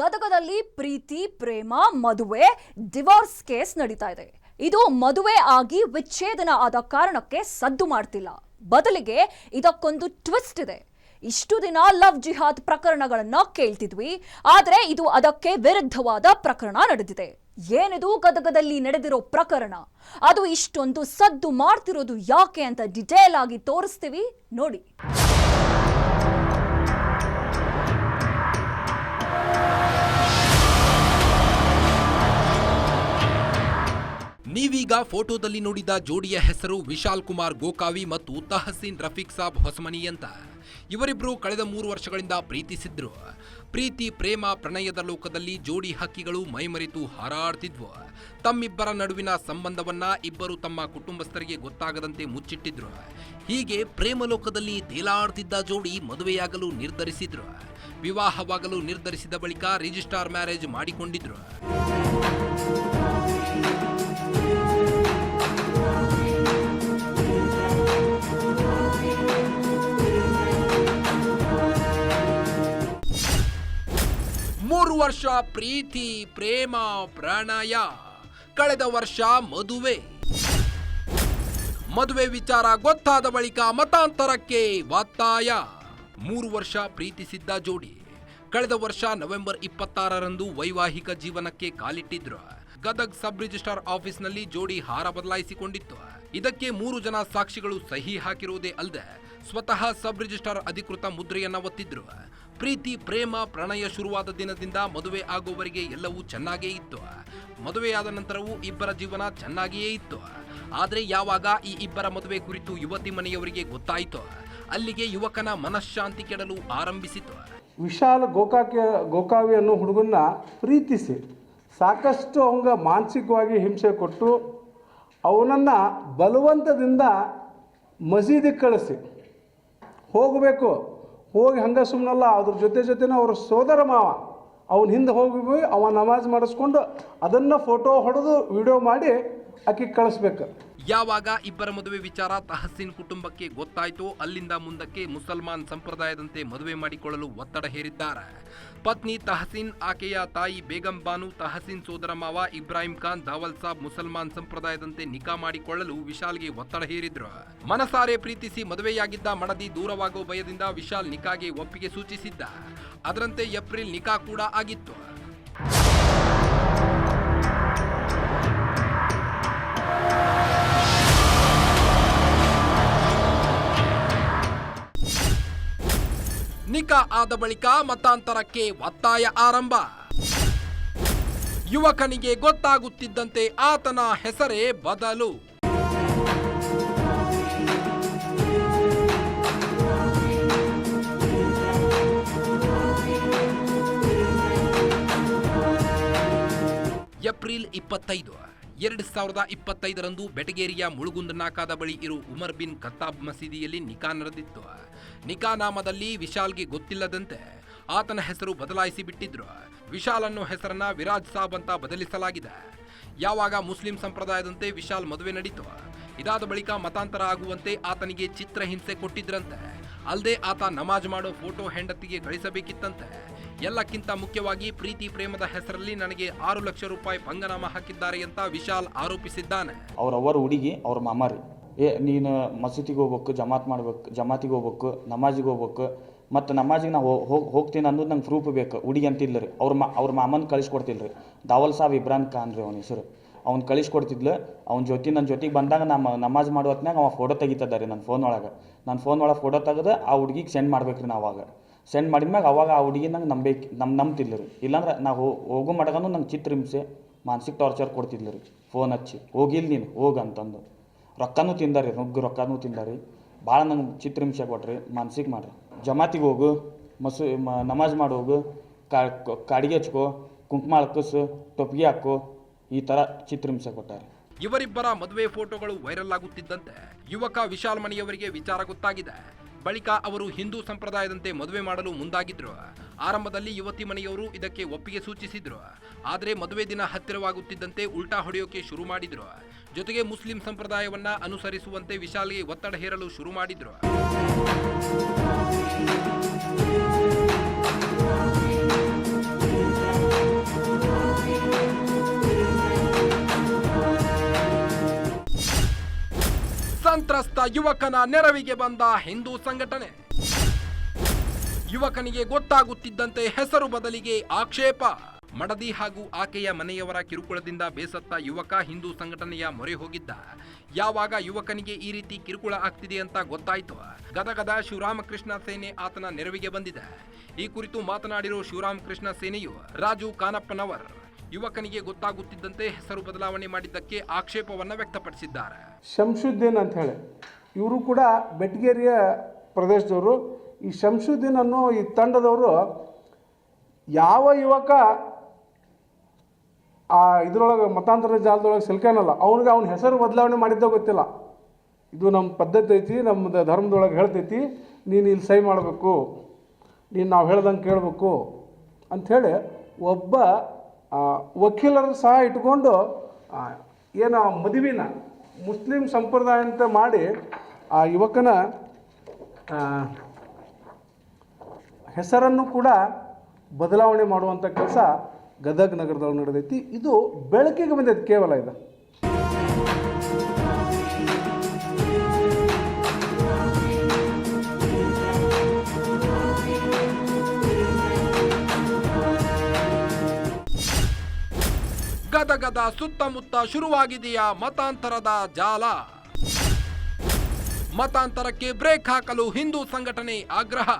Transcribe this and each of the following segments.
ಗದಗದಲ್ಲಿ ಪ್ರೀತಿ ಪ್ರೇಮ ಮದುವೆ divorce case ನಡೀತಾ ಇದೆ. ಇದು ಮದುವೆ ಆಗಿ ವಿಚ್ಛೇದನ ಆದ ಕಾರಣಕ್ಕೆ ಸದ್ದು ಮಾಡ್ತಿಲ್ಲ. ಬದಲಿಗೆ ಇದಕ್ಕೊಂದು ಟ್ವಿಸ್ಟ್ ಇದೆ. ಇಷ್ಟು ದಿನ ಲವ್ ಜಿಹಾದ್ ಪ್ರಕರಣಗಳನ್ನ ಕೇಳ್ತಿದ್ವಿ, ಆದ್ರೆ ಇದು ಅದಕ್ಕೆ ವಿರುದ್ಧವಾದ ಪ್ರಕರಣ ನಡೆದಿದೆ. ಏನಿದು ಗದಗದಲ್ಲಿ ನಡೆದಿರೋ ಪ್ರಕರಣ? ಅದು ಇಷ್ಟೊಂದು ಸದ್ದು ಮಾಡ್ತಿರೋದು ಯಾಕೆ ಅಂತ ಡಿಟೇಲ್ ಆಗಿ ತೋರಿಸ್ತೀವಿ, ನೋಡಿ. ನೀವೀಗ ಫೋಟೋದಲ್ಲಿ ನೋಡಿದ ಜೋಡಿಯ ಹೆಸರು ವಿಶಾಲ್ ಕುಮಾರ್ ಗೋಕಾವಿ ಮತ್ತು ತಹಸೀನ್ ರಫೀಕ್ ಸಾಬ್ ಹೊಸಮನಿ ಅಂತ. ಇವರಿಬ್ರು ಕಳೆದ 3 ವರ್ಷಗಳಿಂದ ಪ್ರೀತಿಸಿದ್ರು. ಪ್ರೀತಿ ಪ್ರೇಮ ಪ್ರಣಯದ ಲೋಕದಲ್ಲಿ ಜೋಡಿ ಹಕ್ಕಿಗಳು ಮೈಮರೆತು ಹಾರಾಡ್ತಿದ್ವು. ತಮ್ಮಿಬ್ಬರ ನಡುವಿನ ಸಂಬಂಧವನ್ನ ಇಬ್ಬರು ತಮ್ಮ ಕುಟುಂಬಸ್ಥರಿಗೆ ಗೊತ್ತಾಗದಂತೆ ಮುಚ್ಚಿಟ್ಟಿದ್ರು. ಹೀಗೆ ಪ್ರೇಮ ಲೋಕದಲ್ಲಿ ತೇಲಾಡ್ತಿದ್ದ ಜೋಡಿ ಮದುವೆಯಾಗಲು ನಿರ್ಧರಿಸಿದ್ರು. ವಿವಾಹವಾಗಲು ನಿರ್ಧರಿಸಿದ ಬಳಿಕ ರಿಜಿಸ್ಟ್ರಾರ್ ಮ್ಯಾರೇಜ್ ಮಾಡಿಕೊಂಡಿದ್ರು. ಮೂರು ವರ್ಷ ಪ್ರೀತಿ ಪ್ರೇಮ ಪ್ರಣಯ, ಕಳೆದ ವರ್ಷ ಮದುವೆ ವಿಚಾರ ಗೊತ್ತಾದ ಬಳಿಕ ಮತಾಂತರಕ್ಕೆ ಒತ್ತಾಯ. 3 ವರ್ಷ ಪ್ರೀತಿಸಿದ್ದ ಜೋಡಿ ಕಳೆದ ವರ್ಷ ನವೆಂಬರ್ 26ರಂದು ವೈವಾಹಿಕ ಜೀವನಕ್ಕೆ ಕಾಲಿಟ್ಟಿದ್ರು. ಗದಗ್ ಸಬ್ ರಿಜಿಸ್ಟ್ರಾರ್ ಆಫೀಸ್ನಲ್ಲಿ ಜೋಡಿ ಹಾರ ಬದಲಾಯಿಸಿಕೊಂಡಿತ್ತು. ಇದಕ್ಕೆ 3 ಜನ ಸಾಕ್ಷಿಗಳು ಸಹಿ ಹಾಕಿರುವುದೇ ಅಲ್ಲದೆ ಸ್ವತಃ ಸಬ್ ರಿಜಿಸ್ಟ್ರಾರ್ ಅಧಿಕೃತ ಮುದ್ರೆಯನ್ನ ಒತ್ತಿದ್ರು. ಪ್ರೀತಿ ಪ್ರೇಮ ಪ್ರಣಯ ಶುರುವಾದ ದಿನದಿಂದ ಮದುವೆ ಆಗುವವರೆಗೆ ಎಲ್ಲವೂ ಚೆನ್ನಾಗೇ ಇತ್ತು. ಮದುವೆಯಾದ ನಂತರವೂ ಇಬ್ಬರ ಜೀವನ ಚೆನ್ನಾಗಿಯೇ ಇತ್ತು. ಆದರೆ ಯಾವಾಗ ಈ ಇಬ್ಬರ ಮದುವೆ ಕುರಿತು ಯುವತಿ ಮನೆಯವರಿಗೆ ಗೊತ್ತಾಯಿತು, ಅಲ್ಲಿಗೆ ಯುವಕನ ಮನಃಶಾಂತಿ ಕೆಡಲು ಆರಂಭಿಸಿತು. ವಿಶಾಲ್ ಗೋಕಾವಿ ಅನ್ನೋ ಹುಡುಗನ್ನ ಪ್ರೀತಿಸಿ ಸಾಕಷ್ಟು ಅವಂಗ ಮಾನಸಿಕವಾಗಿ ಹಿಂಸೆ ಕೊಟ್ಟು ಅವನನ್ನು ಬಲವಂತದಿಂದ ಮಸೀದಿಗೆ ಕಳಿಸಿ ಹೋಗಬೇಕು. ಹೋಗಿ ಹಂಗೆ ಸುಮ್ಮನಲ್ಲ, ಅದ್ರ ಜೊತೆನೇ ಅವ್ರ ಸೋದರ ಮಾವ ಅವನ ಹಿಂದೆ ಹೋಗಿ ಅವ ನಮಾಜ್ ಮಾಡಿಸ್ಕೊಂಡು ಅದನ್ನು ಫೋಟೋ ಹೊಡೆದು ವಿಡಿಯೋ ಮಾಡಿ ಆಕೆ ಕಳಿಸ್ಬೇಕು. ಯಾವಾಗ ಇಬ್ಬರ ಮದುವೆ ವಿಚಾರ ತಹಸೀನ್ ಕುಟುಂಬಕ್ಕೆ ಗೊತ್ತಾಯ್ತೋ ಅಲ್ಲಿಂದ ಮುಂದಕ್ಕೆ ಮುಸಲ್ಮಾನ್ ಸಂಪ್ರದಾಯದಂತೆ ಮದುವೆ ಮಾಡಿಕೊಳ್ಳಲು ಒತ್ತಡ ಹೇರಿದ್ದಾರೆ. ಪತ್ನಿ ತಹಸೀನ್, ಆಕೆಯ ತಾಯಿ ಬೇಗಂ ಬಾನು, ತಹಸೀನ್ ಸೋದರ ಮಾವ ಇಬ್ರಾಹಿಂ ಖಾನ್ ದಾವಲ್ ಸಾಬ್ ಮುಸಲ್ಮಾನ್ ಸಂಪ್ರದಾಯದಂತೆ ನಿಕಾ ಮಾಡಿಕೊಳ್ಳಲು ವಿಶಾಲ್ಗೆ ಒತ್ತಡ ಹೇರಿದ್ರು. ಮನಸಾರೆ ಪ್ರೀತಿಸಿ ಮದುವೆಯಾಗಿದ್ದ ಮಡದಿ ದೂರವಾಗೋ ಭಯದಿಂದ ವಿಶಾಲ್ ನಿಕಾಗೆ ಒಪ್ಪಿಗೆ ಸೂಚಿಸಿದ್ದ. ಅದರಂತೆ ಏಪ್ರಿಲ್ ನಿಕಾ ಕೂಡ ಆಗಿತ್ತು. ನಿಕಾ ಆದ ಬಳಿಕ ಮತಾಂತರಕ್ಕೆ ಒತ್ತಾಯ ಆರಂಭ. ಯುವಕನಿಗೆ ಗೊತ್ತಾಗುತ್ತಿದ್ದಂತೆ ಆತನ ಹೆಸರೇ ಬದಲು. ಏಪ್ರಿಲ್ 25, 2025ರಂದು ಬೆಟಗೇರಿಯ ಮುಳುಗುಂದನಾಕಾದ ಬಳಿ ಇರುವ ಉಮರ್ ಬಿನ್ ಖತ್ತಾಬ್ ಮಸೀದಿಯಲ್ಲಿ ನಿಕಾ ನಡೆದಿತ್ತು. ನಿಕಾ ನಾಮದಲ್ಲಿ ವಿಶಾಲ್ಗೆ ಗೊತ್ತಿಲ್ಲದಂತೆ ಆತನ ಹೆಸರು ಬದಲಾಯಿಸಿ ಬಿಟ್ಟಿದ್ರು. ವಿಶಾಲ್ ಅನ್ನೋ ಹೆಸರನ್ನ ವಿರಾಜ್ ಸಾಬ್ ಅಂತ ಬದಲಿಸಲಾಗಿದೆ. ಯಾವಾಗ ಮುಸ್ಲಿಂ ಸಂಪ್ರದಾಯದಂತೆ ವಿಶಾಲ್ ಮದುವೆ ನಡೀತು, ಇದಾದ ಬಳಿಕ ಮತಾಂತರ ಆಗುವಂತೆ ಆತನಿಗೆ ಚಿತ್ರಹಿಂಸೆ ಕೊಟ್ಟಿದ್ರಂತೆ. ಅಲ್ಲದೆ ಆತ ನಮಾಜ್ ಮಾಡೋ ಫೋಟೋ ಹೆಂಡತಿಗೆ ಕಳಿಸಬೇಕಿತ್ತಂತೆ. ಎಲ್ಲಕ್ಕಿಂತ ಮುಖ್ಯವಾಗಿ ಪ್ರೀತಿ ಪ್ರೇಮದ ಹೆಸರಲ್ಲಿ ನನಗೆ 6 ಲಕ್ಷ ರೂಪಾಯಿ ಪಂಗನಾಮ ಹಾಕಿದ್ದಾರೆ ಅಂತ ವಿಶಾಲ್ ಆರೋಪಿಸಿದ್ದಾನೆ. ಅವ್ರ ಹುಡುಗಿ ಅವ್ರ ಮಾಮಾರಿ, ನೀನು ಮಸೀದಿಗೆ ಹೋಗ್ಬೇಕು, ಜಮಾತಿಗೆ ಹೋಗ್ಬೇಕು, ನಮಾಜಿಗೆ ಹೋಗ್ಬೇಕು, ಮತ್ತು ನಮಾಜಿಗೆ ನಾವು ಹೋಗ್ತೀನಿ ಅನ್ನೋದು ನಂಗೆ ಪ್ರೂಫ್ ಬೇಕು. ಹುಡುಗಿ ಅಂತಿಲ್ಲ ರೀ. ಅವ್ರ ಮಾಮನ ಕಳಿಸ್ಕೊಡ್ತಿಲ್ಲ ರೀ. ದಾವಲ್ ಸಾಬ್ ಇಬ್ರಾಹಿಂ ಖಾನ್ ರೀ ಅವನ ಹೆಸರು. ಅವ್ನು ಕಳಿಸ್ಕೊಡ್ತಿದ್ಲು. ನನ್ನ ಜೊತೆಗೆ ಬಂದಾಗ ನಮಾಜ್ ಮಾಡೋ ಹೊತ್ನಾಗ ಅವ ಫೋಟೋ ತೆಗಿತದ ರೀ ನನ್ನ ಫೋನ್ ಒಳಗೆ ಫೋಟೋ ತೆಗೆದು ಆ ಹುಡುಗಿಗೆ ಸೆಂಡ್ ಮಾಡ್ಬೇಕು ರೀ. ನಾವು ಅವಾಗ ಸೆಂಡ್ ಮಾಡಿದ್ಮ್ಯಾಗ ಅವಾಗ ಆ ಹುಡುಗಿ ನಂಗೆ ನಂಬ್ತಿಲ್ಲ ರೀ. ಇಲ್ಲಾಂದ್ರೆ ನಾವು ಹೋಗೋ ಮಟಗನು ನಂಗೆ ಚಿತ್ರಹಿಂಸೆ ಮಾನಸಿಕ ಟಾರ್ಚರ್ ಕೊಡ್ತಿದ್ಲು ರೀ. ಫೋನ್ ಹಚ್ಚಿ ಹೋಗಿಲ್ಲ ನೀನು ಹೋಗಂತಂದು. ರೊಕ್ಕನೂ ತಿಂದಾರಿ, ರೊಕ್ಕನೂ ತಿಂದಾರಿ. ಭಾಳ ನಂಗೆ ಚಿತ್ರಹಿಂಸೆ ಕೊಟ್ರಿ, ಮಾನಸಿಕ ಮಾಡ್ರಿ. ಜಮಾತಿಗೆ ಹೋಗು, ನಮಾಜ್ ಮಾಡೋಗು, ಕಾಡಿಗೆ ಹಚ್ಕೋ, ಕುಂಕುಮ ಹಳ್ಕಸು, ಟೊಪ್ಪಿಗೆ ಹಾಕೋ, ಈ ಥರ ಚಿತ್ರಹಿಂಸೆ ಕೊಟ್ಟಾರೆ. ಇವರಿಬ್ಬರ ಮದುವೆ ಫೋಟೋಗಳು ವೈರಲ್ ಆಗುತ್ತಿದ್ದಂತೆ ಯುವಕ ವಿಶಾಲ್ ಮಣಿಯವರಿಗೆ ವಿಚಾರ ಗೊತ್ತಾಗಿದೆ. ಬಳಿಕ ಅವರು ಹಿಂದೂ ಸಂಪ್ರದಾಯದಂತೆ ಮದುವೆ ಮಾಡಲು ಮುಂದಾಗಿದ್ರು. ಆರಂಭದಲ್ಲಿ ಯುವತಿ ಮನೆಯವರು ಇದಕ್ಕೆ ಒಪ್ಪಿಗೆ ಸೂಚಿಸಿದ್ರು. ಆದರೆ ಮದುವೆ ದಿನ ಹತ್ತಿರವಾಗುತ್ತಿದ್ದಂತೆ ಉಲ್ಟಾ ಹೊಡೆಯೋಕೆ ಶುರು ಮಾಡಿದ್ರು. ಜೊತೆಗೆ ಮುಸ್ಲಿಂ ಸಂಪ್ರದಾಯವನ್ನ ಅನುಸರಿಸುವಂತೆ ವಿಶಾಲ್ಗೆ ಒತ್ತಡ ಹೇರಲು ಶುರು ಮಾಡಿದ್ರು. ಯುವಕನ ನೆರವಿಗೆ ಬಂದ ಹಿಂದೂ ಸಂಘಟನೆ. ಯುವಕನಿಗೆ ಗೊತ್ತಾಗುತ್ತಿದ್ದಂತೆ ಹೆಸರು ಬದಲಿಗೆ ಆಕ್ಷೇಪ. ಮಡದಿ ಹಾಗೂ ಆಕೆಯ ಮನೆಯವರ ಕಿರುಕುಳದಿಂದ ಬೇಸತ್ತ ಯುವಕ ಹಿಂದೂ ಸಂಘಟನೆಯ ಮೊರೆ ಹೋಗಿದ್ದ. ಯಾವಾಗ ಯುವಕನಿಗೆ ಈ ರೀತಿ ಕಿರುಕುಳ ಆಗ್ತಿದೆ ಅಂತ ಗೊತ್ತಾಯಿತು, ಗದಗದ ಶಿವರಾಮಕೃಷ್ಣ ಸೇನೆ ಆತನ ನೆರವಿಗೆ ಬಂದಿದೆ. ಈ ಕುರಿತು ಮಾತನಾಡಿರೋ ಶಿವರಾಮಕೃಷ್ಣ ಸೇನೆಯು ರಾಜು ಕಾನಪ್ಪನವರ್ ಯುವಕನಿಗೆ ಗೊತ್ತಾಗುತ್ತಿದ್ದಂತೆ ಹೆಸರು ಬದಲಾವಣೆ ಮಾಡಿದ್ದಕ್ಕೆ ಆಕ್ಷೇಪವನ್ನ ವ್ಯಕ್ತಪಡಿಸಿದ್ದಾರೆ. ಶಂಶುದ್ದೀನ್ ಅಂತ ಹೇಳಿ ಇವರು ಕೂಡ ಬೆಟಗೇರಿಯ ಪ್ರದೇಶದವರು. ಈ ಶಂಶುದ್ದೀನ್ ಅನ್ನೋ ಈ ತಂಡದವರು ಯಾವ ಯುವಕ ಆ ಇದರೊಳಗೆ ಮತಾಂತರ ಜಾಲದೊಳಗೆ ಸಿಲ್ಕಾನಲ್ಲ ಅವನಿಗೆ ಅವನ ಹೆಸರು ಬದಲಾವಣೆ ಮಾಡಿದ್ದ ಗೊತ್ತಿಲ್ಲ. ಇದು ನಮ್ಮ ಪದ್ಧತಿ ಐತಿ, ನಮ್ಮದು ಧರ್ಮದೊಳಗೆ ಹೇಳ್ತೈತಿ, ನೀನು ಇಲ್ಲಿ ಸಹಿ ಮಾಡಬೇಕು, ನೀನು ನಾವು ಹೇಳ್ದಂಗೆ ಕೇಳಬೇಕು ಅಂಥೇಳಿ ಒಬ್ಬ ವಕೀಲರು ಸಹ ಇಟ್ಕೊಂಡು ಏನು ಮದುವೆನ ಮುಸ್ಲಿಂ ಸಂಪ್ರದಾಯ ಅಂತ ಮಾಡಿ ಆ ಯುವಕನ ಹೆಸರನ್ನು ಕೂಡ ಬದಲಾವಣೆ ಮಾಡುವಂಥ ಕೆಲಸ ಗದಗ ನಗರದೊಳಗೆ ನಡೆದೈತಿ. ಇದು ಬೆಳಕಿಗೆ ಬಂದೈತಿ ಕೇವಲ ಇದು. ಗದಗದ ಸುತ್ತಮುತ್ತ ಶುರುವಾಗಿದೆಯಾ ಮತಾಂತರದ ಜಾಲ? ಮತಾಂತರಕ್ಕೆ ಬ್ರೇಕ್ ಹಾಕಲು ಹಿಂದೂ ಸಂಘಟನೆ ಆಗ್ರಹ.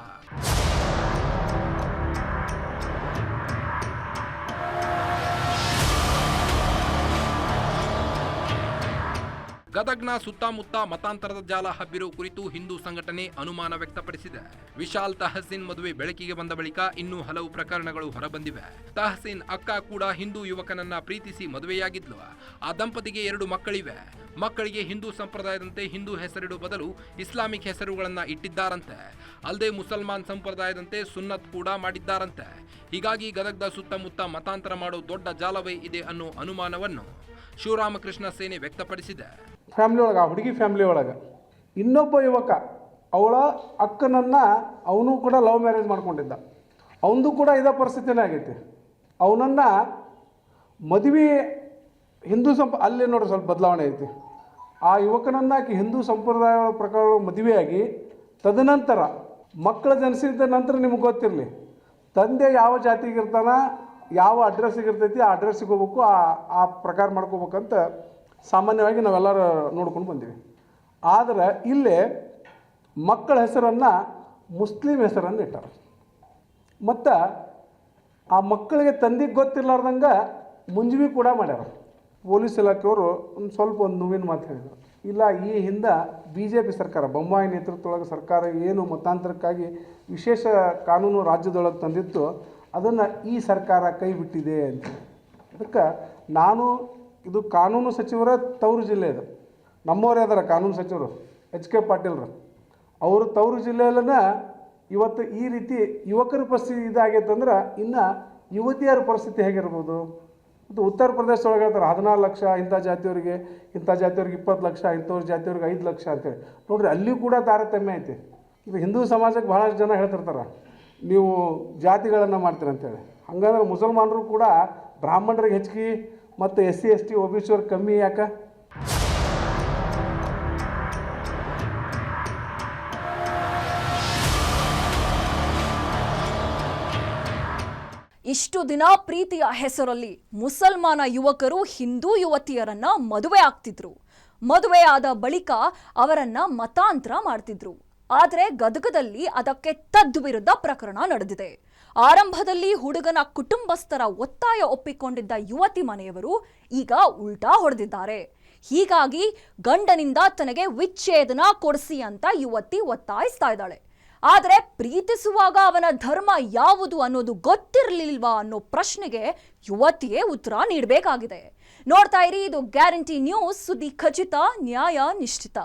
ಗದಗ್ನ ಸುತ್ತಮುತ್ತ ಮತಾಂತರದ ಜಾಲ ಹಬ್ಬಿರೋ ಕುರಿತು ಹಿಂದೂ ಸಂಘಟನೆ ಅನುಮಾನ ವ್ಯಕ್ತಪಡಿಸಿದೆ. ವಿಶಾಲ್ ತಹಸೀನ್ ಮದುವೆ ಬೆಳಕಿಗೆ ಬಂದ ಬಳಿಕ ಇನ್ನೂ ಹಲವು ಪ್ರಕರಣಗಳು ಹೊರಬಂದಿವೆ. ತಹಸೀನ್ ಅಕ್ಕ ಕೂಡ ಹಿಂದೂ ಯುವಕನನ್ನ ಪ್ರೀತಿಸಿ ಮದುವೆಯಾಗಿದ್ಲು. ಆ ದಂಪತಿಗೆ 2 ಮಕ್ಕಳಿವೆ. ಮಕ್ಕಳಿಗೆ ಹಿಂದೂ ಸಂಪ್ರದಾಯದಂತೆ ಹಿಂದೂ ಹೆಸರಿಡುವ ಬದಲು ಇಸ್ಲಾಮಿಕ್ ಹೆಸರುಗಳನ್ನ ಇಟ್ಟಿದ್ದಾರಂತೆ. ಅಲ್ಲದೆ ಮುಸಲ್ಮಾನ್ ಸಂಪ್ರದಾಯದಂತೆ ಸುನ್ನತ್ ಕೂಡ ಮಾಡಿದ್ದಾರಂತೆ. ಹೀಗಾಗಿ ಗದಗದ ಸುತ್ತಮುತ್ತ ಮತಾಂತರ ಮಾಡೋ ದೊಡ್ಡ ಜಾಲವೇ ಇದೆ ಅನ್ನೋ ಅನುಮಾನವನ್ನು ಶಿವರಾಮಕೃಷ್ಣ ಸೇನೆ ವ್ಯಕ್ತಪಡಿಸಿದೆ. ಫ್ಯಾಮ್ಲಿ ಒಳಗೆ ಆ ಹುಡುಗಿ ಫ್ಯಾಮ್ಲಿ ಒಳಗೆ ಇನ್ನೊಬ್ಬ ಯುವಕ ಅವಳ ಅಕ್ಕನನ್ನು ಅವನು ಕೂಡ ಲವ್ ಮ್ಯಾರೇಜ್ ಮಾಡ್ಕೊಂಡಿದ್ದ. ಅವನದು ಕೂಡ ಇದೇ ಪರಿಸ್ಥಿತಿನೇ ಆಗೈತಿ. ಅವನನ್ನು ಮದುವೆ ಹಿಂದೂ ಅಲ್ಲಿ ನೋಡ್ರಿ ಸ್ವಲ್ಪ ಬದಲಾವಣೆ ಐತಿ. ಆ ಯುವಕನನ್ನು ಆಕೆ ಹಿಂದೂ ಸಂಪ್ರದಾಯಗಳ ಪ್ರಕಾರ ಮದುವೆಯಾಗಿ ತದನಂತರ ಮಕ್ಕಳ ಜನಿಸಿದ ನಂತರ ನಿಮ್ಗೆ ಗೊತ್ತಿರಲಿ ತಂದೆ ಯಾವ ಜಾತಿಗೆ ಇರ್ತಾನ, ಯಾವ ಅಡ್ರೆಸ್ಸಿಗೆ ಇರ್ತೈತಿ, ಆ ಅಡ್ರೆಸ್ಸಿಗೆ ಹೋಗ್ಬೇಕು, ಆ ಪ್ರಕಾರ ಮಾಡ್ಕೋಬೇಕಂತ ಸಾಮಾನ್ಯವಾಗಿ ನಾವೆಲ್ಲರೂ ನೋಡ್ಕೊಂಡು ಬಂದೀವಿ. ಆದರೆ ಇಲ್ಲೇ ಮಕ್ಕಳ ಹೆಸರನ್ನು ಮುಸ್ಲಿಂ ಹೆಸರನ್ನು ಇಟ್ಟಾರ. ಮತ್ತು ಆ ಮಕ್ಕಳಿಗೆ ತಂದೆಗೆ ಗೊತ್ತಿರ್ಲಾರ್ದಂಗೆ ಮುಂಜವಿ ಕೂಡ ಮಾಡ್ಯಾರ. ಪೊಲೀಸ್ ಇಲಾಖೆಯವರು ಒಂದು ನೋವಿನ ಮಾತು ಹೇಳಿದರು. ಇಲ್ಲ, ಈ ಹಿಂದೆ BJP ಸರ್ಕಾರ ಬೊಮ್ಮಾಯಿ ನೇತೃತ್ವದೊಳಗೆ ಸರ್ಕಾರ ಏನು ಮತಾಂತರಕ್ಕಾಗಿ ವಿಶೇಷ ಕಾನೂನು ರಾಜ್ಯದೊಳಗೆ ತಂದಿತ್ತು ಅದನ್ನು ಈ ಸರ್ಕಾರ ಕೈ ಬಿಟ್ಟಿದೆ ಅಂತ. ಅದಕ್ಕೆ ನಾನು ಇದು ಕಾನೂನು ಸಚಿವರ ತವರು ಜಿಲ್ಲೆ ಇದು. ನಮ್ಮವರೇ ಅದರ ಕಾನೂನು ಸಚಿವರು HK ಪಾಟೀಲ್ರು. ಅವರು ತವರು ಜಿಲ್ಲೆಯಲ್ಲೇ ಇವತ್ತು ಈ ರೀತಿ ಯುವಕರ ಪರಿಸ್ಥಿತಿ ಇದಾಗೈತಂದ್ರೆ ಇನ್ನು ಯುವತಿಯರ ಪರಿಸ್ಥಿತಿ ಹೇಗಿರ್ಬೋದು? ಮತ್ತು ಉತ್ತರ ಪ್ರದೇಶದೊಳಗೆ ಹೇಳ್ತಾರೆ 14 ಲಕ್ಷ ಇಂಥ ಜಾತಿಯವರಿಗೆ, ಇಂಥ ಜಾತಿಯವ್ರಿಗೆ 20 ಲಕ್ಷ, ಇಂಥವ್ರ ಜಾತಿಯವ್ರಿಗೆ 5 ಲಕ್ಷ ಅಂತೇಳಿ. ನೋಡ್ರಿ, ಅಲ್ಲಿಯೂ ಕೂಡ ತಾರತಮ್ಯ ಐತಿ. ಇದು ಹಿಂದೂ ಸಮಾಜಕ್ಕೆ ಭಾಳಷ್ಟು ಜನ ಹೇಳ್ತಿರ್ತಾರೆ ನೀವು ಜಾತಿಗಳನ್ನು ಮಾಡ್ತೀರಿ ಅಂತೇಳಿ. ಹಂಗಂದ್ರೆ ಮುಸಲ್ಮಾನರು ಕೂಡ ಬ್ರಾಹ್ಮಣರಿಗೆ ಹೆಚ್ಚಿಗೆ ಮತ್ತು SC ST OBC ಅವ್ರಿಗೆ ಕಮ್ಮಿ ಯಾಕೆ? ಇಷ್ಟು ದಿನ ಪ್ರೀತಿಯ ಹೆಸರಲ್ಲಿ ಮುಸಲ್ಮಾನ ಯುವಕರು ಹಿಂದೂ ಯುವತಿಯರನ್ನ ಮದುವೆ ಆಗ್ತಿದ್ರು. ಮದುವೆ ಆದ ಬಳಿಕ ಅವರನ್ನ ಮತಾಂತರ ಮಾಡ್ತಿದ್ರು. ಆದರೆ ಗದಗದಲ್ಲಿ ಅದಕ್ಕೆ ತದ್ವಿರುದ್ಧ ಪ್ರಕರಣ ನಡೆದಿದೆ. ಆರಂಭದಲ್ಲಿ ಹುಡುಗನ ಕುಟುಂಬಸ್ಥರ ಒತ್ತಾಯ ಒಪ್ಪಿಕೊಂಡಿದ್ದ ಯುವತಿ ಮನೆಯವರು ಈಗ ಉಲ್ಟಾ ಹೊಡೆದಿದ್ದಾರೆ. ಹೀಗಾಗಿ ಗಂಡನಿಂದ ತನಗೆ ವಿಚ್ಛೇದನ ಕೊಡಿಸಿ ಅಂತ ಯುವತಿ ಒತ್ತಾಯಿಸ್ತಾ ಇದ್ದಾಳೆ. ಆದರೆ ಪ್ರೀತಿಸುವಾಗ ಅವನ ಧರ್ಮ ಯಾವುದು ಅನ್ನೋದು ಗೊತ್ತಿರಲಿಲ್ವಾ ಅನ್ನೋ ಪ್ರಶ್ನೆಗೆ ಯುವತಿಯೇ ಉತ್ತರ ನೀಡಬೇಕಾಗಿದೆ. ನೋಡ್ತಾ ಇರಿ, ಇದು ಗ್ಯಾರಂಟಿ ನ್ಯೂಸ್. ಸುದ್ದಿ ಖಚಿತ, ನ್ಯಾಯ ನಿಶ್ಚಿತ.